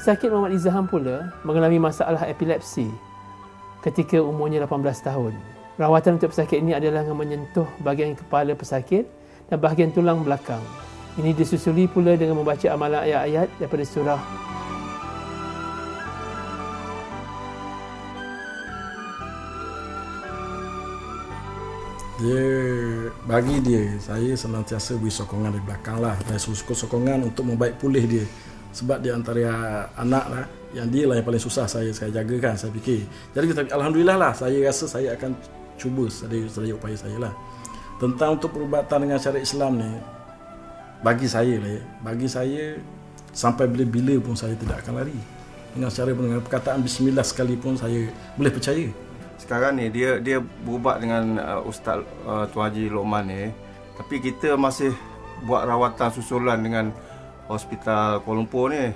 Pesakit Muhammad Izzaham pula mengalami masalah epilepsi ketika umurnya 18 tahun. Rawatan untuk pesakit ini adalah dengan menyentuh bahagian kepala pesakit dan bahagian tulang belakang. Ini disusuli pula dengan membaca amalan ayat-ayat daripada surah bagi dia, saya senantiasa beri sokongan dari belakang lah, dan suka sokongan untuk membaik pulih dia. Sebab dia antara anak lah, yang dia lah yang paling susah saya jagakan, saya fikir. Jadi alhamdulillah lah, saya rasa saya akan cuba sedaya upaya saya lah. Tentang untuk perubatan dengan syariat Islam ni, bagi saya sampai bila-bila pun saya tidak akan lari. Dengan perkataan bismillah sekalipun saya boleh percaya. Sekarang ni dia berubat dengan Ustaz Tuan Haji Lokman ni, tapi kita masih buat rawatan susulan dengan Hospital Kuala Lumpur ni.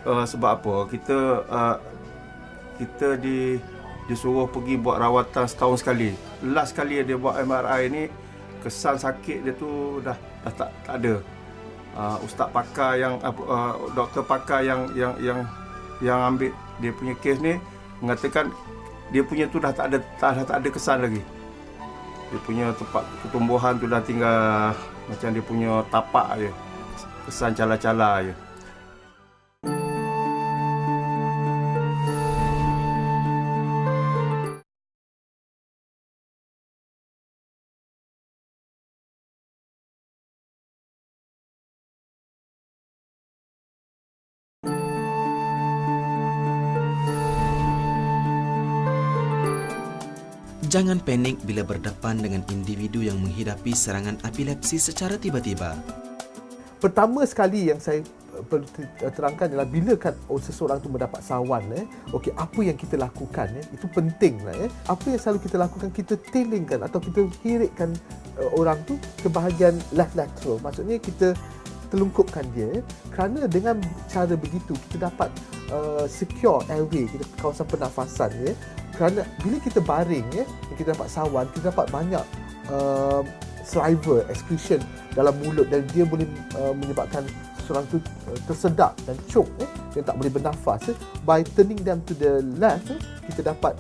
Sebab apa? Kita disuruh pergi buat rawatan setahun sekali. Last kali dia buat MRI ni, kesan sakit dia tu dah tak ada. Ustaz pakar yang doktor pakar yang ambil dia punya kes ni mengatakan dia punya tu dah tak ada kesan lagi. Dia punya tempat pertumbuhan tu dah tinggal macam dia punya tapak je. Kesan cala-cala je. Jangan panik bila berdepan dengan individu yang menghidapi serangan epilepsi secara tiba-tiba. Pertama sekali yang saya perlu terangkan adalah bila kan seseorang tu mendapat sawan, okey, apa yang kita lakukan, itu penting lah. Apa yang selalu kita lakukan, kita telingkan atau kita hirikkan orang tu ke bahagian left lateral. Maksudnya kita telungkupkan dia, kerana dengan cara begitu kita dapat secure airway, kita kawasan pernafasan, kerana bila kita baring, kita dapat sawan, kita dapat banyak saliva excretion dalam mulut dan dia boleh menyebabkan seseorang tu tersedak dan choke, dia tak boleh bernafas. By turning them to the left, kita dapat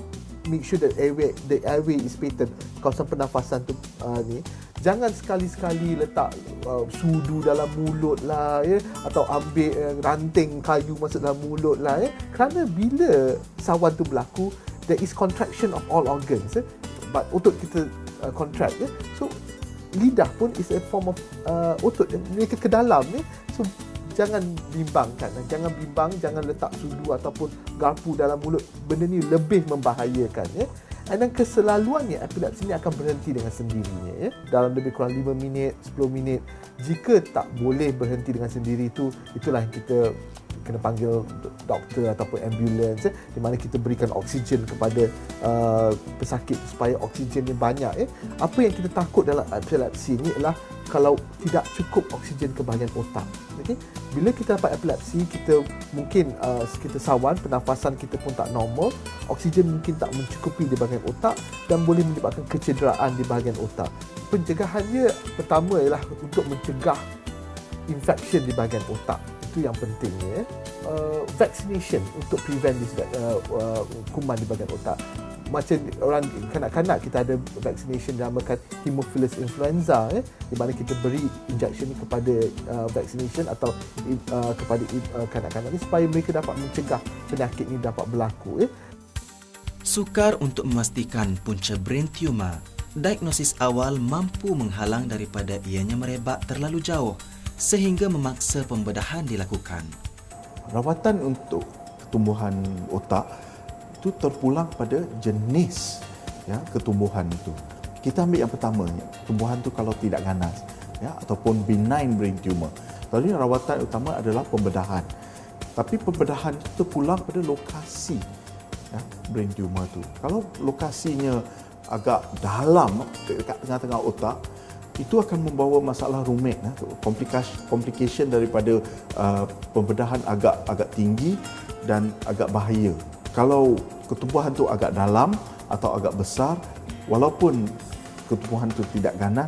make sure that the airway is patent, kawasan pernafasan tu ni. Jangan sekali-sekali letak sudu dalam mulut lah, atau ambil ranting kayu masuk dalam mulut lah, kerana bila sawan tu berlaku, there is contraction of all organs, but otot kita contract, so lidah pun is a form of otot, mereka ke dalam, so jangan bimbang, jangan letak sudu ataupun garpu dalam mulut. Benda ni lebih membahayakan, dan keselaluannya epilepsi ni akan berhenti dengan sendirinya, dalam lebih kurang 5 minit, 10 minit. Jika tak boleh berhenti dengan sendiri, itulah yang kita kena panggil doktor ataupun ambulans, di mana kita berikan oksigen kepada pesakit supaya oksigennya banyak. Apa yang kita takut dalam epilepsi ni adalah kalau tidak cukup oksigen ke bahagian otak. Okay? Bila kita dapat epilepsi, kita mungkin kita sawan, pernafasan kita pun tak normal, oksigen mungkin tak mencukupi di bahagian otak dan boleh menyebabkan kecederaan di bahagian otak. Pencegahannya pertama ialah untuk mencegah infection di bahagian otak. Itu yang pentingnya. Vaccination untuk prevent kuman di bahagian otak. Macam orang kanak-kanak, kita ada vaccination dinamakan Haemophilus influenza, di mana kita beri injection ni kepada vaccination atau kepada kanak-kanak ni supaya mereka dapat mencegah penyakit ni dapat berlaku. Sukar untuk memastikan punca brain tumor. Diagnosis awal mampu menghalang daripada ianya merebak terlalu jauh sehingga memaksa pembedahan dilakukan. Rawatan untuk ketumbuhan otak itu terpulang pada jenis ketumbuhan itu. Kita ambil yang pertama, tumbuhan itu kalau tidak ganas, ataupun benign brain tumor. Lalu rawatan utama adalah pembedahan. Tapi pembedahan itu terpulang pada lokasi brain tumor itu. Kalau lokasinya agak dalam dekat tengah-tengah otak, itu akan membawa masalah rumit, complication daripada pembedahan agak tinggi dan agak bahaya. Kalau ketumbuhan itu agak dalam atau agak besar, walaupun ketumbuhan itu tidak ganas,